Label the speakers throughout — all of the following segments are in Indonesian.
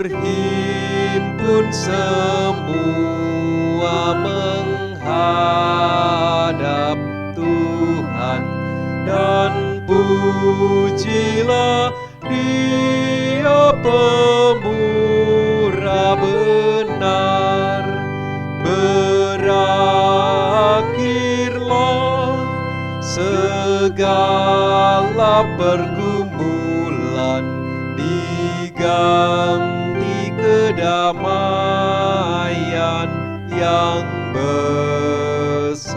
Speaker 1: berhimpun semua menghadap Tuhan, dan pujilah Dia pemurah benar. Berakhirlah segala pergumulan, diganti kedamaian yang besar.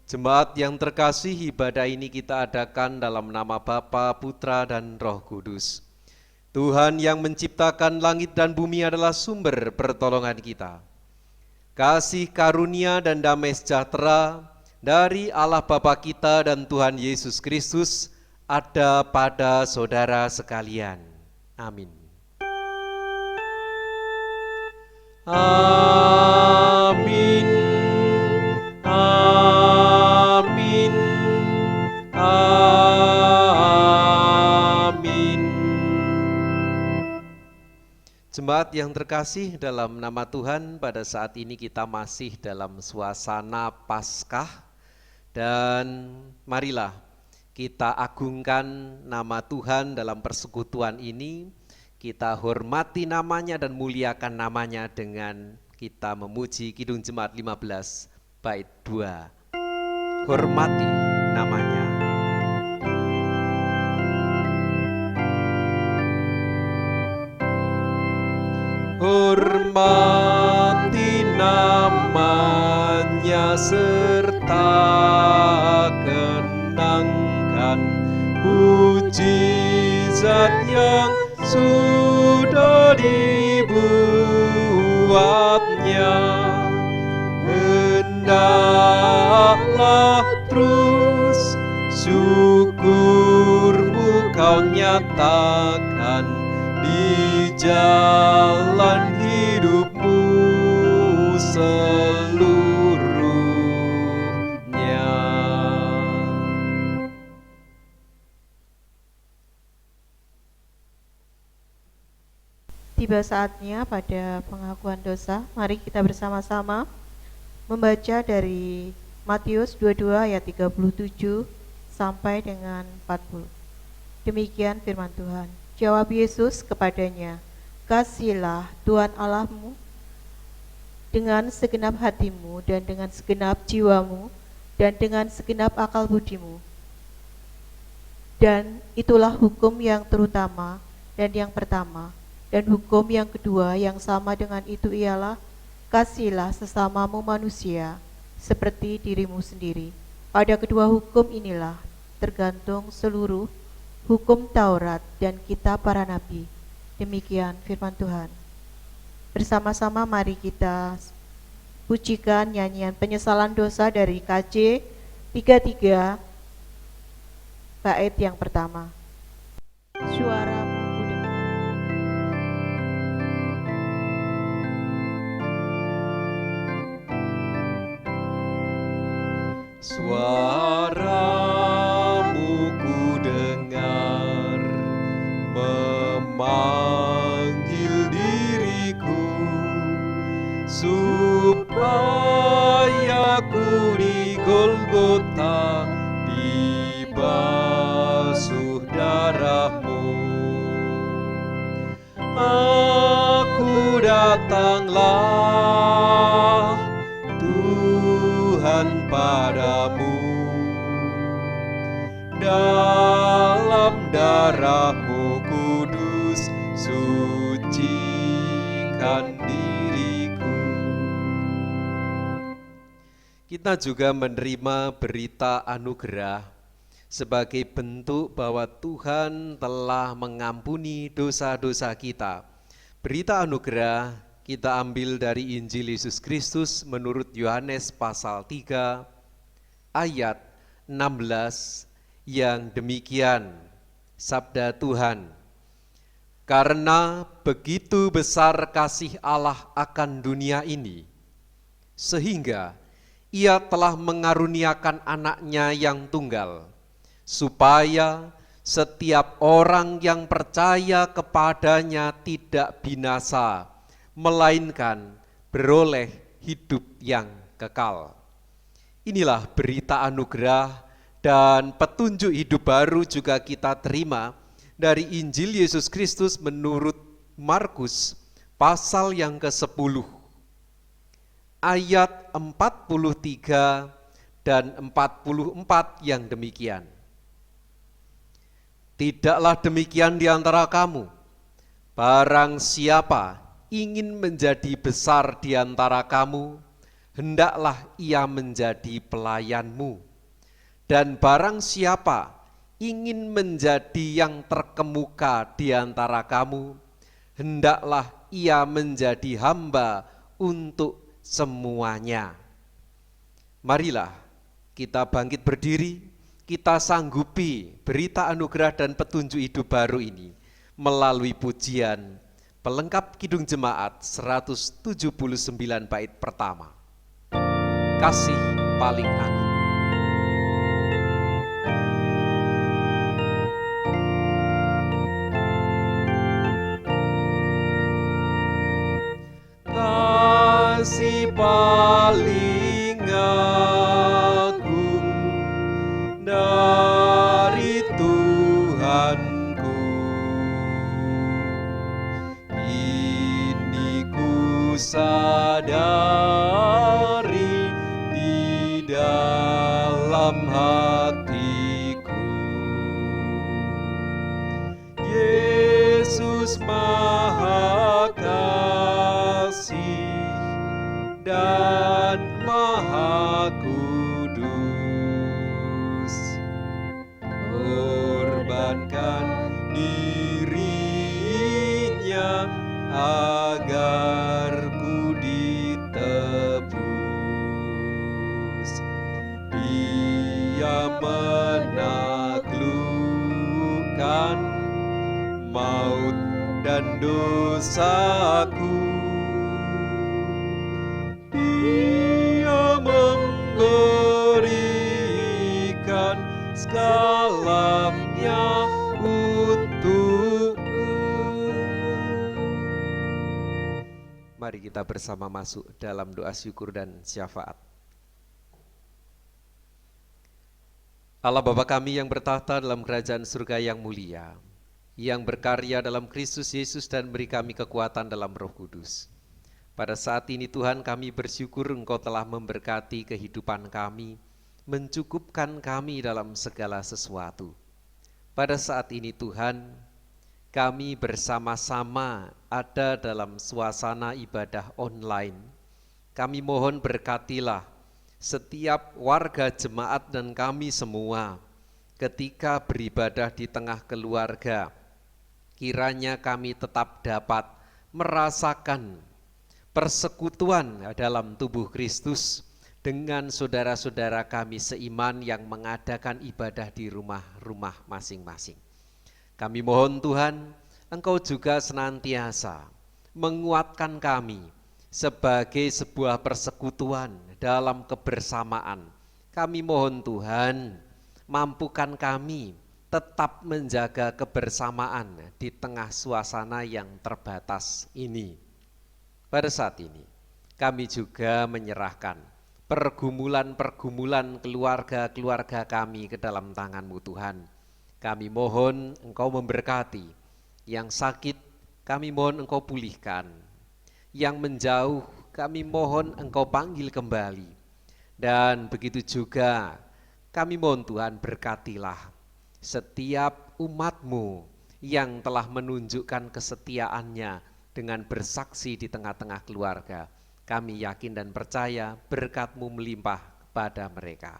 Speaker 1: Jemaat yang terkasih, ibadah ini kita adakan dalam nama Bapa, Putra, dan Roh Kudus. Tuhan yang menciptakan langit dan bumi adalah sumber pertolongan kita. Kasih karunia dan damai sejahtera dari Allah Bapa kita dan Tuhan Yesus Kristus ada pada saudara sekalian. Amin. Amin. Amin. Amin. Jemaat yang terkasih, dalam nama Tuhan, pada saat ini kita masih dalam suasana Paskah, dan marilah kita agungkan nama Tuhan dalam persekutuan ini. Kita hormati namanya dan muliakan namanya dengan kita memuji Kidung Jemaat 15 bait 2. Hormati namanya. Hormati namanya serta kenangkan mujizat yang sudah dibuatnya. Hendaklah terus syukurmu kau nyatakan di jalan hidupmu seluruhnya.
Speaker 2: Tiba saatnya pada pengakuan dosa. Mari kita bersama-sama membaca dari Matius 22 ayat 37 sampai dengan 40. Demikian firman Tuhan. Jawab Yesus kepadanya, "Kasihilah Tuhan Allahmu dengan segenap hatimu dan dengan segenap jiwamu dan dengan segenap akal budimu. Dan itulah hukum yang terutama dan yang pertama. Dan hukum yang kedua yang sama dengan itu ialah, kasihilah sesamamu manusia seperti dirimu sendiri. Pada kedua hukum inilah tergantung seluruh hukum Taurat dan kitab para nabi." Demikian firman Tuhan. Bersama-sama mari kita pujikan nyanyian penyesalan dosa dari KJ 33 bait yang pertama. Suaramu ku dengar.
Speaker 1: Suaramu ku dengar memanggil diriku, supaya ku di Golgota dibasuh darahmu. Aku datanglah Tuhan padamu, dalam darahmu kudus sucikan diriku. Kita juga menerima berita anugerah sebagai bentuk bahwa Tuhan telah mengampuni dosa-dosa kita. Berita anugerah kita ambil dari Injil Yesus Kristus menurut Yohanes pasal 3 ayat 16 yang demikian. Sabda Tuhan, "Karena begitu besar kasih Allah akan dunia ini, sehingga Ia telah mengaruniakan anaknya yang tunggal, supaya setiap orang yang percaya kepadanya tidak binasa, melainkan beroleh hidup yang kekal. Inilah berita anugerah dan petunjuk hidup baru juga kita terima dari Injil Yesus Kristus menurut Markus pasal yang ke-10 ayat 43 dan 44 yang demikian. Tidaklah demikian di antara kamu, barang siapa ingin menjadi besar di antara kamu, hendaklah ia menjadi pelayanmu. Dan barang siapa ingin menjadi yang terkemuka di antara kamu, hendaklah ia menjadi hamba untuk semuanya. Marilah kita bangkit berdiri, kita sanggupi berita anugerah dan petunjuk hidup baru ini melalui pujian pelengkap Kidung Jemaat 179 bait pertama. Kasih paling agung. Kasih paling agung dari Tuhanku, ini ku sadari di dalam hatiku. Yesus Maha Kasih dan Maha Kudus, korbankan dirinya agar ku ditebus. Dia menaklukkan maut dan dosaku. Dia memberikan segalanya untukku. Mari kita bersama masuk dalam doa syukur dan syafaat. Allah Bapa kami yang bertahta dalam kerajaan surga yang mulia, yang berkarya dalam Kristus Yesus dan beri kami kekuatan dalam Roh Kudus. Pada saat ini Tuhan, kami bersyukur Engkau telah memberkati kehidupan kami, mencukupkan kami dalam segala sesuatu. Pada saat ini Tuhan, kami bersama-sama ada dalam suasana ibadah online. Kami mohon berkatilah setiap warga jemaat dan kami semua ketika beribadah di tengah keluarga. Kiranya kami tetap dapat merasakan persekutuan dalam tubuh Kristus dengan saudara-saudara kami seiman yang mengadakan ibadah di rumah-rumah masing-masing. Kami mohon Tuhan, Engkau juga senantiasa menguatkan kami sebagai sebuah persekutuan dalam kebersamaan. Kami mohon Tuhan, mampukan kami tetap menjaga kebersamaan di tengah suasana yang terbatas ini. Pada saat ini, kami juga menyerahkan pergumulan-pergumulan keluarga-keluarga kami ke dalam tangan-Mu Tuhan. Kami mohon Engkau memberkati, yang sakit kami mohon Engkau pulihkan, yang menjauh kami mohon Engkau panggil kembali. Dan begitu juga kami mohon Tuhan berkatilah setiap umat-Mu yang telah menunjukkan kesetiaannya dengan bersaksi di tengah-tengah keluarga. Kami yakin dan percaya berkat-Mu melimpah kepada mereka.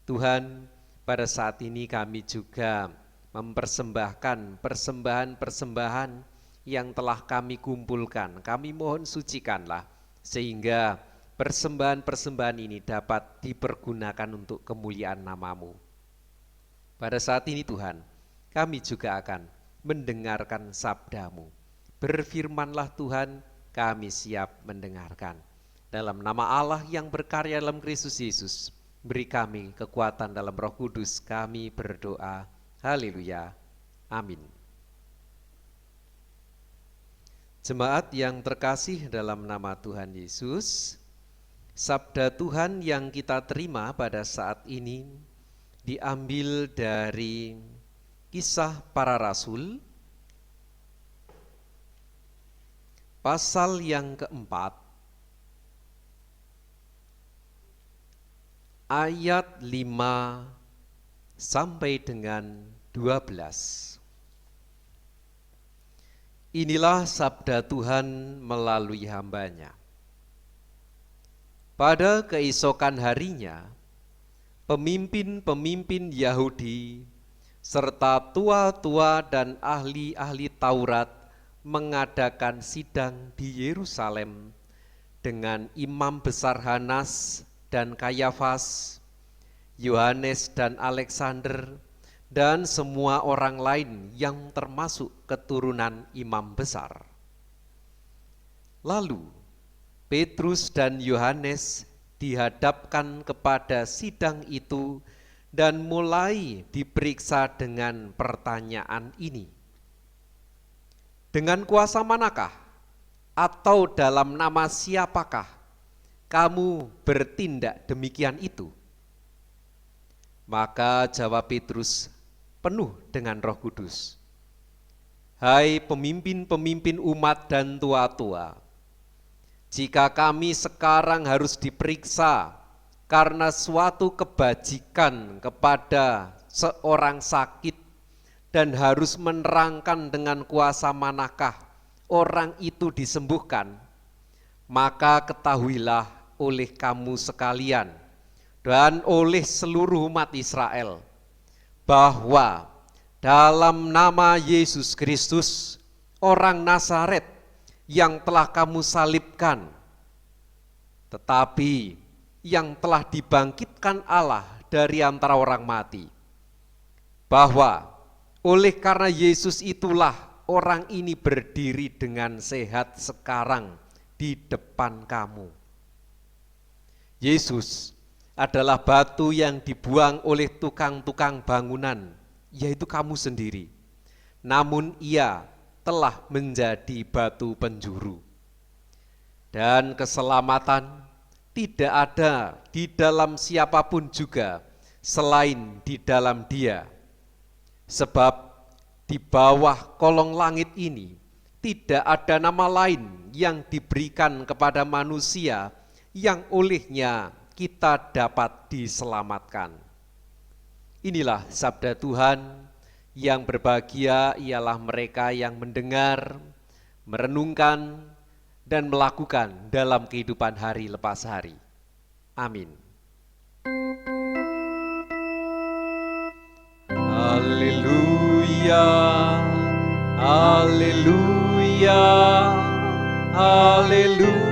Speaker 1: Tuhan, pada saat ini kami juga mempersembahkan persembahan-persembahan yang telah kami kumpulkan. Kami mohon sucikanlah sehingga persembahan-persembahan ini dapat dipergunakan untuk kemuliaan nama-Mu. Pada saat ini Tuhan, kami juga akan mendengarkan sabda-Mu. Berfirmanlah Tuhan, kami siap mendengarkan. Dalam nama Allah yang berkarya dalam Kristus Yesus, beri kami kekuatan dalam Roh Kudus, kami berdoa. Haleluya. Amin. Jemaat yang terkasih dalam nama Tuhan Yesus, sabda Tuhan yang kita terima pada saat ini diambil dari Kisah Para Rasul, pasal yang keempat, ayat 5 sampai dengan 12. Inilah sabda Tuhan melalui hambanya. Pada keesokan harinya, pemimpin-pemimpin Yahudi serta tua-tua dan ahli-ahli Taurat mengadakan sidang di Yerusalem dengan imam besar Hanas dan Kayafas, Yohanes dan Alexander, dan semua orang lain yang termasuk keturunan imam besar. Lalu Petrus dan Yohanes dihadapkan kepada sidang itu dan mulai diperiksa dengan pertanyaan ini. Dengan kuasa manakah atau dalam nama siapakah kamu bertindak demikian itu? Maka jawab Petrus penuh dengan Roh Kudus, hai pemimpin-pemimpin umat dan tua-tua, jika kami sekarang harus diperiksa karena suatu kebajikan kepada seorang sakit dan harus menerangkan dengan kuasa manakah orang itu disembuhkan, maka ketahuilah oleh kamu sekalian dan oleh seluruh umat Israel bahwa dalam nama Yesus Kristus, orang Nazaret yang telah kamu salibkan, tetapi yang telah dibangkitkan Allah dari antara orang mati, bahwa oleh karena Yesus itulah orang ini berdiri dengan sehat sekarang di depan kamu. Yesus adalah batu yang dibuang oleh tukang-tukang bangunan, yaitu kamu sendiri. Namun ia telah menjadi batu penjuru. Dan keselamatan tidak ada di dalam siapapun juga selain di dalam Dia. Sebab di bawah kolong langit ini tidak ada nama lain yang diberikan kepada manusia yang olehnya kita dapat diselamatkan. Inilah sabda Tuhan. Yang berbahagia ialah mereka yang mendengar, merenungkan, dan melakukan dalam kehidupan hari lepas hari. Amin. Haleluya, haleluya, haleluya.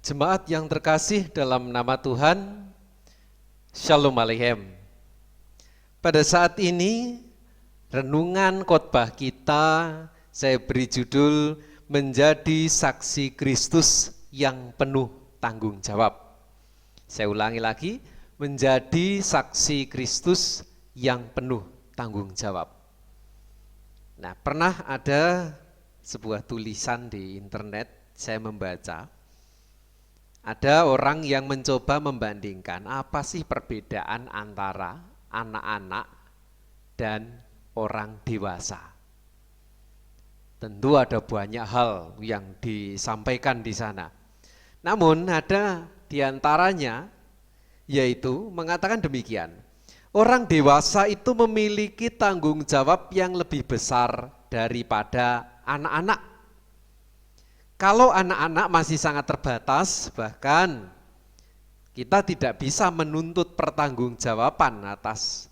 Speaker 1: Jemaat yang terkasih dalam nama Tuhan, Shalom Aleichem. Pada saat ini, renungan khotbah kita saya beri judul Menjadi Saksi Kristus yang Penuh Tanggung Jawab. Saya ulangi lagi, menjadi saksi Kristus yang penuh tanggung jawab. Nah, pernah ada sebuah tulisan di internet, saya membaca, ada orang yang mencoba membandingkan apa sih perbedaan antara anak-anak dan orang dewasa. Tentu ada banyak hal yang disampaikan di sana. Namun ada di antaranya yaitu mengatakan demikian. Orang dewasa itu memiliki tanggung jawab yang lebih besar daripada anak-anak. Kalau anak-anak masih sangat terbatas, bahkan kita tidak bisa menuntut pertanggungjawaban atas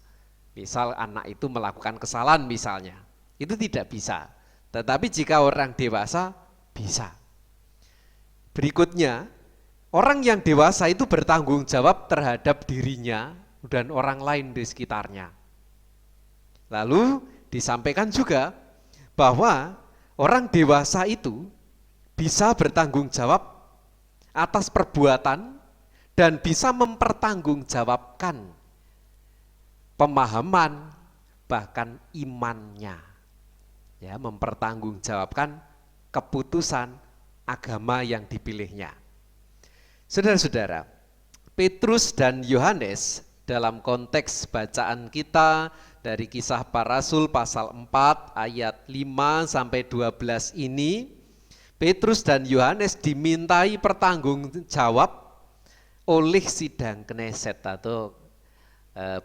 Speaker 1: misal anak itu melakukan kesalahan misalnya. Itu tidak bisa. Tetapi jika orang dewasa, bisa. Berikutnya, orang yang dewasa itu bertanggung jawab terhadap dirinya dan orang lain di sekitarnya. Lalu disampaikan juga bahwa orang dewasa itu bisa bertanggung jawab atas perbuatan dan bisa mempertanggungjawabkan pemahaman bahkan imannya. Ya, mempertanggungjawabkan keputusan agama yang dipilihnya. Saudara-saudara, Petrus dan Yohanes dalam konteks bacaan kita dari Kisah Para Rasul pasal 4 ayat 5 sampai 12 ini, Petrus dan Yohanes dimintai pertanggungjawab oleh sidang Kneset atau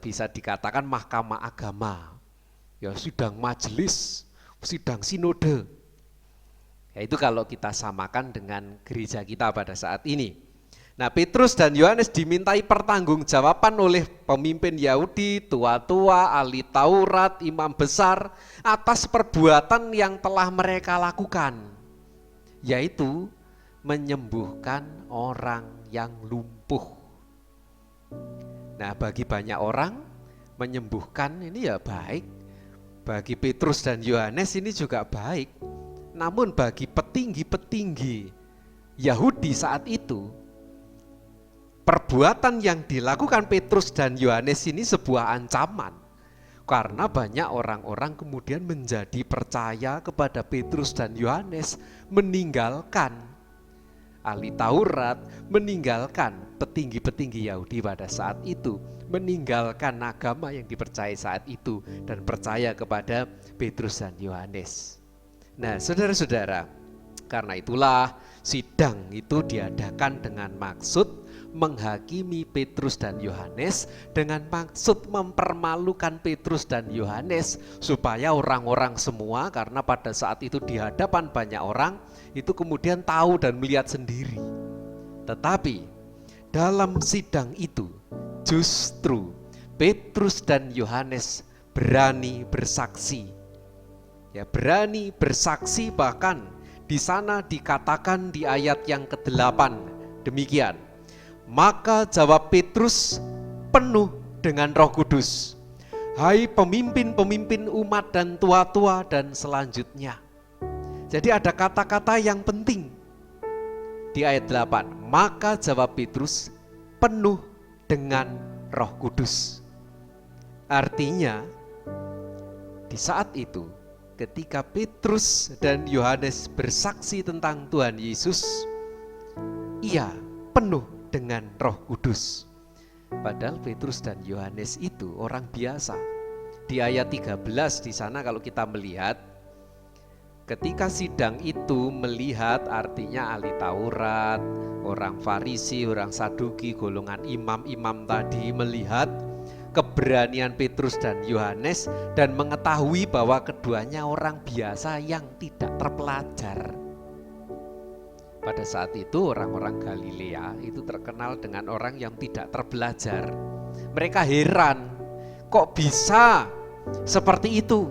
Speaker 1: bisa dikatakan mahkamah agama. Ya, sidang majelis, sidang sinode. Ya, itu kalau kita samakan dengan gereja kita pada saat ini. Nah, Petrus dan Yohanes dimintai pertanggungjawaban oleh pemimpin Yahudi, tua-tua, ahli Taurat, imam besar atas perbuatan yang telah mereka lakukan, yaitu menyembuhkan orang yang lumpuh. Nah, bagi banyak orang menyembuhkan ini ya baik, bagi Petrus dan Yohanes ini juga baik. Namun bagi petinggi-petinggi Yahudi saat itu, perbuatan yang dilakukan Petrus dan Yohanes ini sebuah ancaman. Karena banyak orang-orang kemudian menjadi percaya kepada Petrus dan Yohanes, meninggalkan ahli Taurat, meninggalkan petinggi-petinggi Yahudi pada saat itu, meninggalkan agama yang dipercayai saat itu dan percaya kepada Petrus dan Yohanes. Nah, saudara-saudara, karena itulah sidang itu diadakan dengan maksud menghakimi Petrus dan Yohanes, dengan maksud mempermalukan Petrus dan Yohanes supaya orang-orang semua, karena pada saat itu di hadapan banyak orang, itu kemudian tahu dan melihat sendiri. Tetapi dalam sidang itu justru Petrus dan Yohanes berani bersaksi. Ya, berani bersaksi, bahkan di sana dikatakan di ayat yang ke-8 demikian. Maka jawab Petrus penuh dengan Roh Kudus, hai pemimpin-pemimpin umat dan tua-tua dan selanjutnya. Jadi ada kata-kata yang penting di ayat 8. Maka jawab Petrus penuh dengan Roh Kudus. Artinya di saat itu ketika Petrus dan Yohanes bersaksi tentang Tuhan Yesus, ia penuh dengan Roh Kudus. Padahal Petrus dan Yohanes itu orang biasa. Di ayat 13 di sana kalau kita melihat, ketika sidang itu melihat, artinya ahli Taurat, orang Farisi, orang Saduki, golongan imam-imam tadi melihat keberanian Petrus dan Yohanes dan mengetahui bahwa keduanya orang biasa yang tidak terpelajar. Pada saat itu orang-orang Galilea itu terkenal dengan orang yang tidak terbelajar. Mereka heran, kok bisa seperti itu?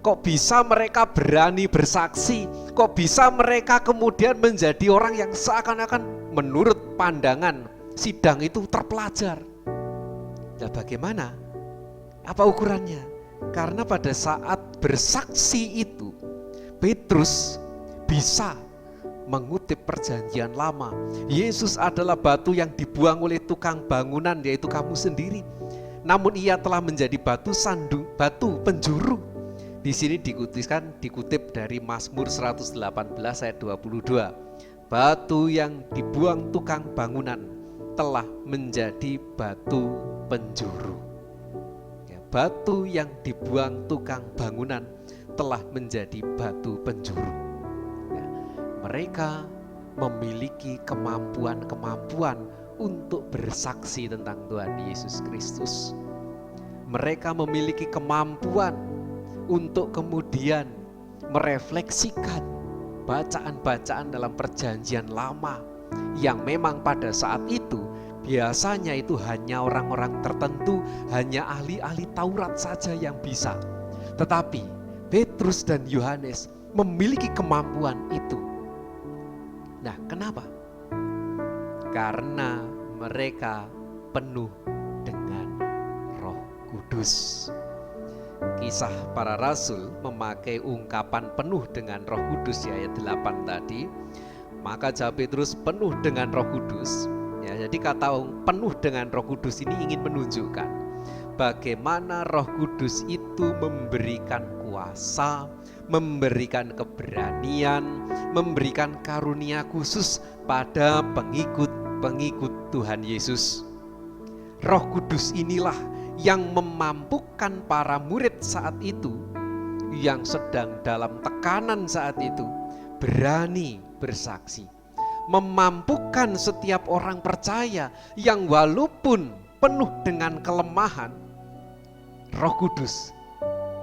Speaker 1: Kok bisa mereka berani bersaksi? Kok bisa mereka kemudian menjadi orang yang seakan-akan menurut pandangan sidang itu terpelajar? Nah, bagaimana? Apa ukurannya? Karena pada saat bersaksi itu, Petrus bisa mengutip perjanjian lama. Yesus adalah batu yang dibuang oleh tukang bangunan, yaitu kamu sendiri. Namun ia telah menjadi batu sandung, batu penjuru. Di sini dikutip dari Mazmur 118 ayat 22. Batu yang dibuang tukang bangunan telah menjadi batu penjuru. Ya, batu yang dibuang tukang bangunan telah menjadi batu penjuru. Ya, mereka memiliki kemampuan untuk bersaksi tentang Tuhan Yesus Kristus. Mereka memiliki kemampuan untuk kemudian merefleksikan bacaan-bacaan dalam perjanjian lama yang memang pada saat itu biasanya itu hanya orang-orang tertentu, hanya ahli-ahli Taurat saja yang bisa. Tetapi Petrus dan Yohanes memiliki kemampuan itu. Nah, kenapa? Karena mereka penuh dengan Kudus. Kisah Para Rasul memakai ungkapan penuh dengan Roh Kudus di ayat 8 tadi. Maka jawab Petrus, penuh dengan Roh Kudus. Ya, jadi kata penuh dengan Roh Kudus ini ingin menunjukkan bagaimana Roh Kudus itu memberikan kuasa, memberikan keberanian, memberikan karunia khusus pada pengikut-pengikut Tuhan Yesus. Roh Kudus inilah yang memampukan para murid saat itu, yang sedang dalam tekanan saat itu, berani bersaksi. Memampukan setiap orang percaya yang walaupun penuh dengan kelemahan, Roh Kudus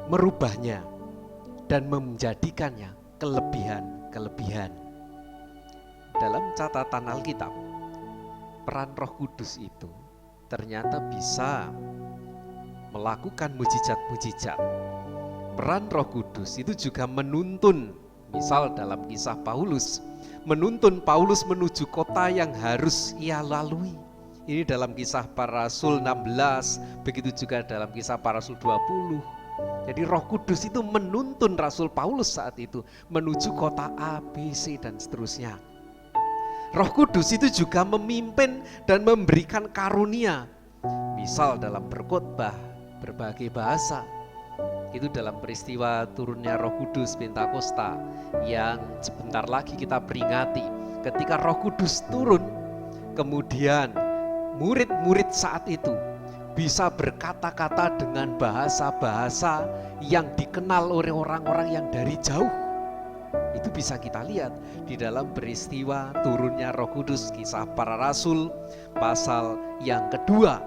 Speaker 1: merubahnya dan menjadikannya kelebihan-kelebihan. Dalam catatan Alkitab, peran Roh Kudus itu ternyata bisa melakukan mujizat-mujizat. Peran Roh Kudus itu juga menuntun, misal dalam kisah Paulus, menuntun Paulus menuju kota yang harus ia lalui. Ini dalam kisah Para Rasul 16, begitu juga dalam kisah Para Rasul 20. Jadi Roh Kudus itu menuntun Rasul Paulus saat itu menuju kota A, B, C, dan seterusnya. Roh Kudus itu juga memimpin dan memberikan karunia, misal dalam berkhotbah, berbagai bahasa. Itu dalam peristiwa turunnya Roh Kudus Pentakosta yang sebentar lagi kita peringati. Ketika Roh Kudus turun, kemudian murid-murid saat itu bisa berkata-kata dengan bahasa-bahasa yang dikenal oleh orang-orang yang dari jauh. Itu bisa kita lihat di dalam peristiwa turunnya Roh Kudus, Kisah Para Rasul pasal yang kedua.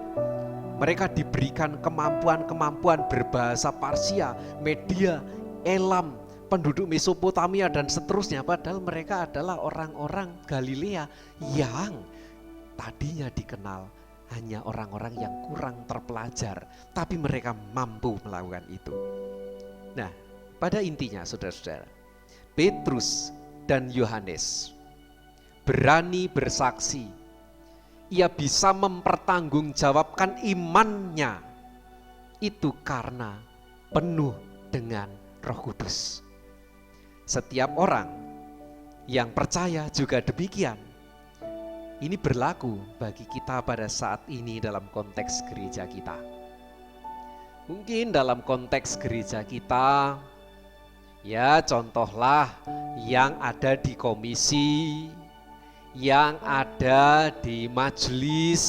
Speaker 1: Mereka diberikan kemampuan-kemampuan berbahasa Parsia, Media, Elam, penduduk Mesopotamia dan seterusnya. Padahal mereka adalah orang-orang Galilea yang tadinya dikenal hanya orang-orang yang kurang terpelajar, tapi mereka mampu melakukan itu. Nah, pada intinya saudara-saudara, Petrus dan Yohanes berani bersaksi. Ia bisa mempertanggungjawabkan imannya itu karena penuh dengan Roh Kudus. Setiap orang yang percaya juga demikian. Ini berlaku bagi kita pada saat ini dalam konteks gereja kita. Mungkin dalam konteks gereja kita, ya contohlah yang ada di komisi, yang ada di majelis,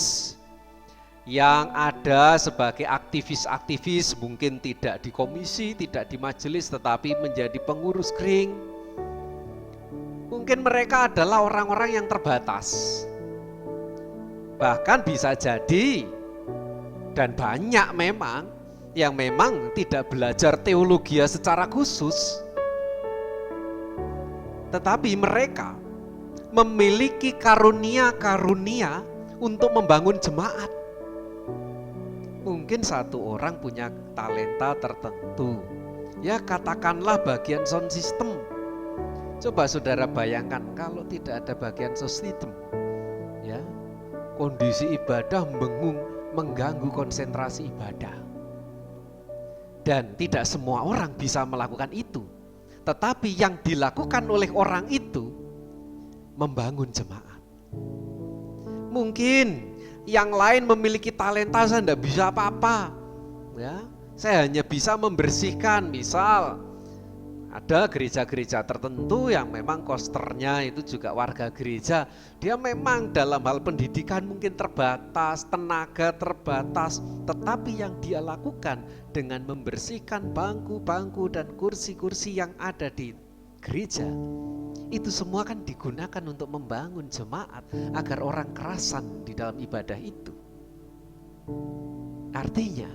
Speaker 1: yang ada sebagai aktivis-aktivis, mungkin tidak di komisi, tidak di majelis, tetapi menjadi pengurus kring. Mungkin mereka adalah orang-orang yang terbatas. Bahkan bisa jadi, dan banyak memang, yang memang tidak belajar teologi secara khusus. Tetapi mereka memiliki karunia-karunia untuk membangun jemaat. Mungkin satu orang punya talenta tertentu, ya katakanlah bagian sound system. Coba saudara bayangkan kalau tidak ada bagian sound system, ya kondisi ibadah mengganggu konsentrasi ibadah. Dan tidak semua orang bisa melakukan itu, tetapi yang dilakukan oleh orang itu membangun jemaat. Mungkin yang lain memiliki talenta, saya tidak bisa apa-apa, ya saya hanya bisa membersihkan. Misal ada gereja-gereja tertentu yang memang kosternya itu juga warga gereja, dia memang dalam hal pendidikan mungkin terbatas, tenaga terbatas, tetapi yang dia lakukan dengan membersihkan bangku-bangku dan kursi-kursi yang ada di gereja, itu semua kan digunakan untuk membangun jemaat agar orang kerasan di dalam ibadah itu. Artinya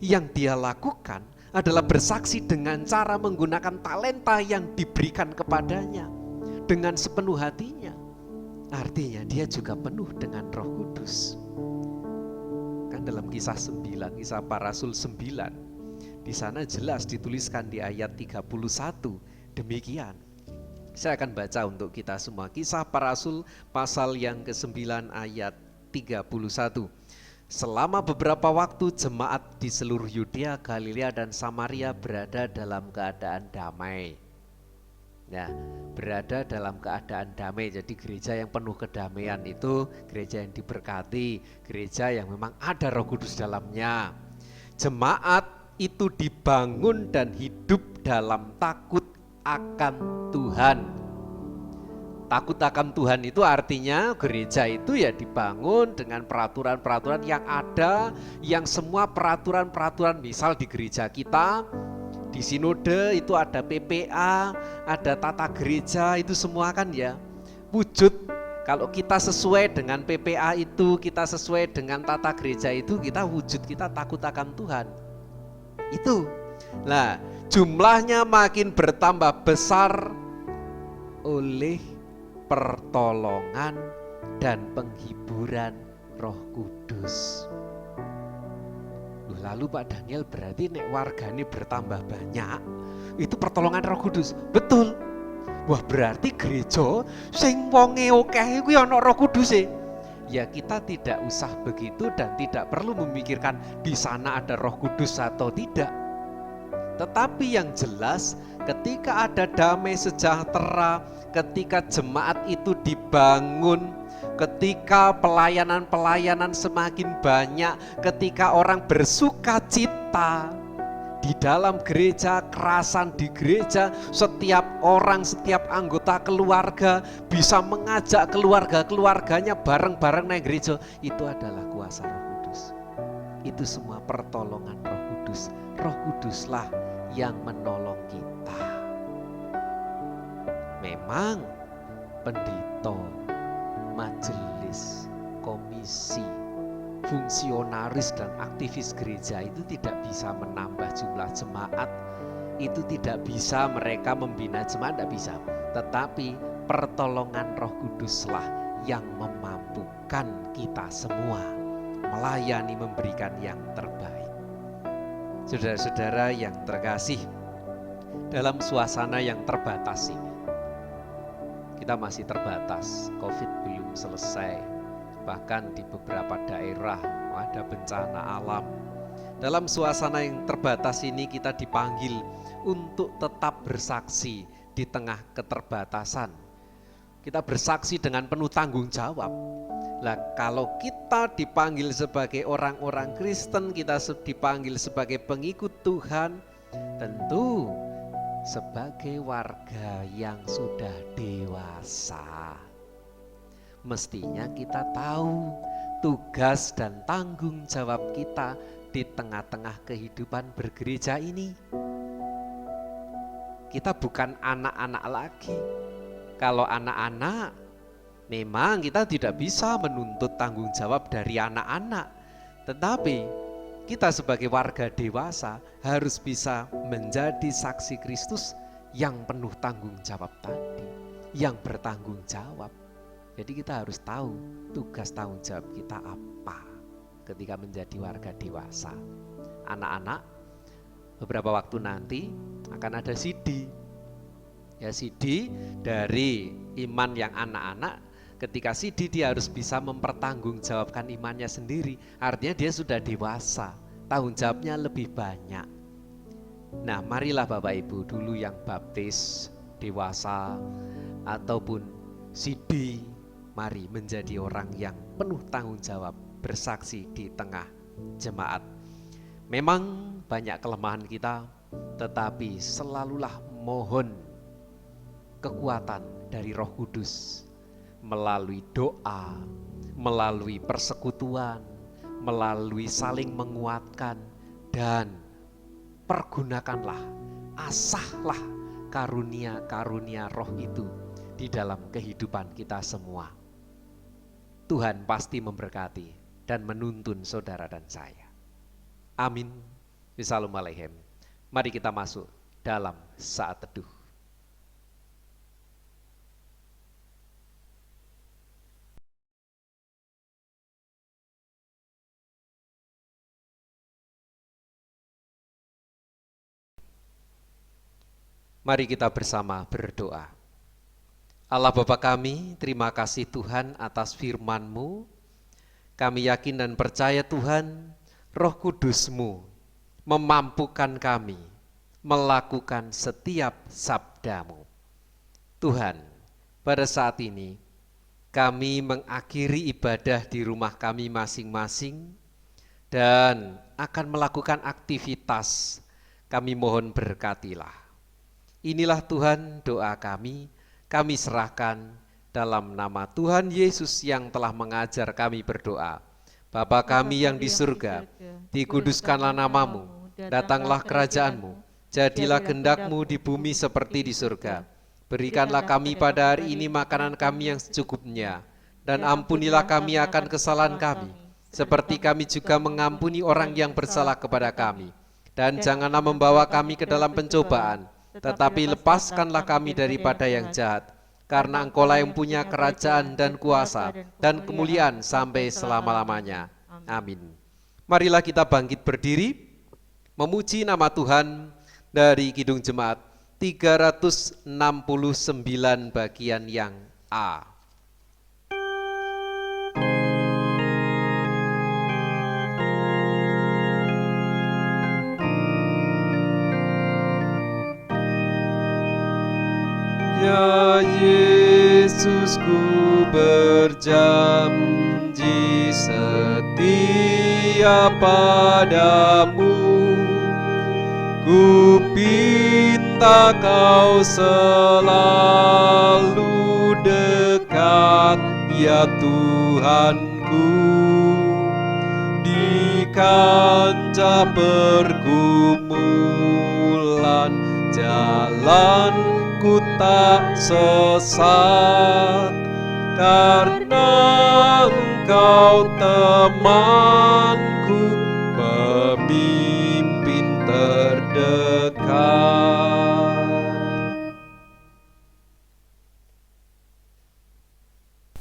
Speaker 1: yang dia lakukan adalah bersaksi dengan cara menggunakan talenta yang diberikan kepadanya dengan sepenuh hatinya. Artinya dia juga penuh dengan Roh Kudus. Kan dalam kisah 9, kisah Para Rasul 9, di sana jelas dituliskan di ayat 31 demikian. Saya akan baca untuk kita semua. Kisah Para Rasul pasal yang ke-9 ayat 31. Selama beberapa waktu jemaat di seluruh Yudea, Galilea dan Samaria berada dalam keadaan damai. Ya, berada dalam keadaan damai. Jadi gereja yang penuh kedamaian itu gereja yang diberkati, gereja yang memang ada Roh Kudus dalamnya. Jemaat itu dibangun dan hidup dalam takut akan Tuhan. Takut akan Tuhan itu artinya gereja itu ya dibangun dengan peraturan-peraturan yang ada, yang semua peraturan-peraturan, misal di gereja kita, di sinode itu ada PPA, ada tata gereja, itu semua kan ya wujud. Kalau kita sesuai dengan PPA itu, kita sesuai dengan tata gereja itu, kita wujud kita takut akan Tuhan. Itu. Nah, jumlahnya makin bertambah besar oleh pertolongan dan penghiburan Roh Kudus. Lalu Pak Daniel, berarti nek wargane bertambah banyak, itu pertolongan Roh Kudus. Betul. Wah, berarti gereja sing wonge akeh kuwi ana Roh Kudus e. Ya, kita tidak usah begitu dan tidak perlu memikirkan di sana ada Roh Kudus atau tidak. Tetapi yang jelas ketika ada damai sejahtera, ketika jemaat itu dibangun, ketika pelayanan-pelayanan semakin banyak, ketika orang bersuka cita di dalam gereja, kerasan di gereja, setiap orang, setiap anggota keluarga bisa mengajak keluarga-keluarganya bareng-bareng naik gereja, itu adalah kuasa Roh Kudus. Itu semua pertolongan Roh Kudus. Roh Kuduslah yang menolong kita. Memang pendeta, majelis, komisi, fungsionaris dan aktivis gereja itu tidak bisa menambah jumlah jemaat, itu tidak bisa mereka membina jemaat, tidak bisa. Tetapi pertolongan Roh Kuduslah yang memampukan kita semua melayani, memberikan yang terbaik. Saudara-saudara yang terkasih, dalam suasana yang terbatas ini, kita masih terbatas, COVID belum selesai, bahkan di beberapa daerah ada bencana alam. Dalam suasana yang terbatas ini kita dipanggil untuk tetap bersaksi di tengah keterbatasan. Kita bersaksi dengan penuh tanggung jawab. Lah, kalau kita dipanggil sebagai orang-orang Kristen, kita dipanggil sebagai pengikut Tuhan, tentu sebagai warga yang sudah dewasa, mestinya kita tahu tugas dan tanggung jawab kita di tengah-tengah kehidupan bergereja ini. Kita bukan anak-anak lagi. Kalau anak-anak, memang kita tidak bisa menuntut tanggung jawab dari anak-anak, tetapi kita sebagai warga dewasa harus bisa menjadi saksi Kristus yang penuh tanggung jawab tadi, yang bertanggung jawab. Jadi kita harus tahu tugas tanggung jawab kita apa ketika menjadi warga dewasa. Anak-anak, beberapa waktu nanti akan ada CD. Ya, CD dari iman yang anak-anak. Ketika CD dia harus bisa mempertanggungjawabkan imannya sendiri. Artinya dia sudah dewasa, tanggung jawabnya lebih banyak. Nah, marilah Bapak Ibu dulu yang baptis, dewasa, ataupun CD, mari menjadi orang yang penuh tanggung jawab, bersaksi di tengah jemaat. Memang banyak kelemahan kita, tetapi selalulah mohon kekuatan dari Roh Kudus melalui doa, melalui persekutuan, melalui saling menguatkan, dan pergunakanlah, asahlah karunia-karunia Roh itu di dalam kehidupan kita semua. Tuhan pasti memberkati dan menuntun saudara dan saya. Amin. Bismillahirrahmanirrahim. Mari kita masuk dalam saat teduh. Mari kita bersama berdoa. Allah Bapa kami, terima kasih Tuhan atas firman-Mu Kami yakin dan percaya Tuhan, Roh Kudus-Mu memampukan kami melakukan setiap sabda-Mu. Tuhan, pada saat ini kami mengakhiri ibadah di rumah kami masing-masing dan akan melakukan aktivitas. Kami mohon berkatilah. Inilah Tuhan doa kami serahkan dalam nama Tuhan Yesus yang telah mengajar kami berdoa. Bapa kami yang di surga, dikuduskanlah nama-Mu, datanglah kerajaan-Mu, jadilah kehendak-Mu di bumi seperti di surga. Berikanlah kami pada hari ini makanan kami yang secukupnya, dan ampunilah kami akan kesalahan kami, seperti kami juga mengampuni orang yang bersalah kepada kami. Dan janganlah membawa kami ke dalam pencobaan, tetapi lepaskanlah kami daripada yang jahat. Karena Engkau-lah yang punya kerajaan dan kuasa dan kemuliaan sampai selama-lamanya. Amin. Marilah kita bangkit berdiri, memuji nama Tuhan dari Kidung Jemaat 369 bagian yang A. Ya Yesus, ku berjanji setia padamu, ku pinta Kau selalu dekat, ya Tuhanku. Di kancah pergumulan jalan ku tak sesat, karena Engkau temanku, pemimpin terdekat.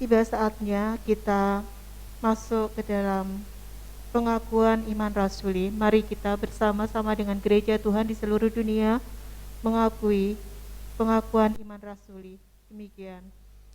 Speaker 2: Tiba saatnya kita masuk ke dalam pengakuan iman rasuli. Mari kita bersama-sama dengan gereja Tuhan di seluruh dunia mengakui pengakuan iman rasuli. Demikian.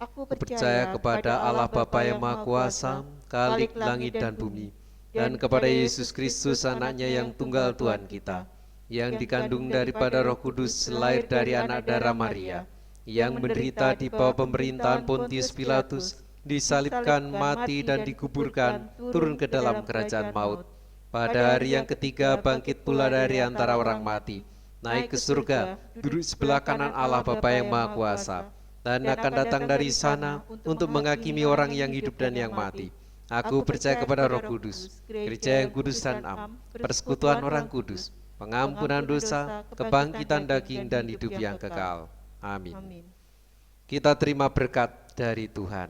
Speaker 2: Aku
Speaker 1: percaya kepada Allah Bapa yang Maha Kuasa, Khalik langit dan bumi, dan kepada Yesus Kristus anaknya yang tunggal Tuhan kita, yang dikandung daripada Roh Kudus, lahir dari anak darah Maria, yang menderita di bawah pemerintahan Pontius Pilatus, disalibkan, mati dan dikuburkan, turun ke dalam kerajaan maut. Pada hari yang ketiga bangkit pula dari antara orang mati, naik ke surga, duduk sebelah kanan Allah Bapa yang Maha Kuasa, dan akan datang dari sana untuk menghakimi orang yang hidup dan yang mati. Aku percaya kepada Roh Kudus, gereja yang kudus dan am, persekutuan orang kudus, pengampunan dosa, kebangkitan daging dan hidup yang kekal. Amin. Kita terima berkat dari Tuhan.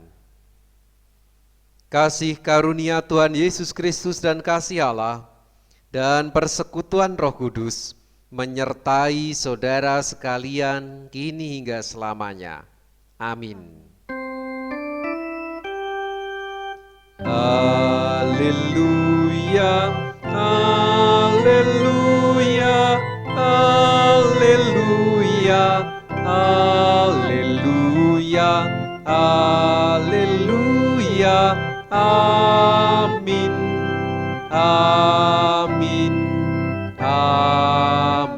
Speaker 1: Kasih karunia Tuhan Yesus Kristus dan kasih Allah dan persekutuan Roh Kudus menyertai saudara sekalian kini hingga selamanya. Amin. Haleluya, haleluya, haleluya, haleluya, haleluya, amin, amin, amin.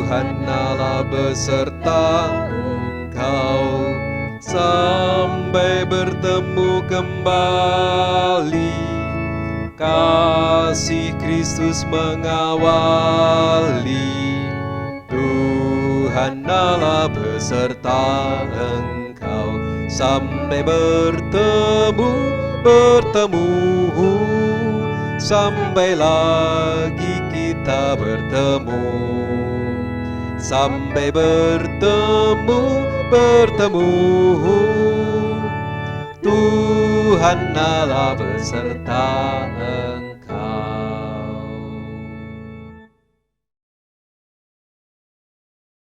Speaker 1: Tuhan Allah beserta engkau sampai bertemu kembali. Kasih Kristus mengawali. Tuhan Allah beserta engkau sampai bertemu, sampai lagi kita bertemu, sampai bertemu. Tuhan Allah beserta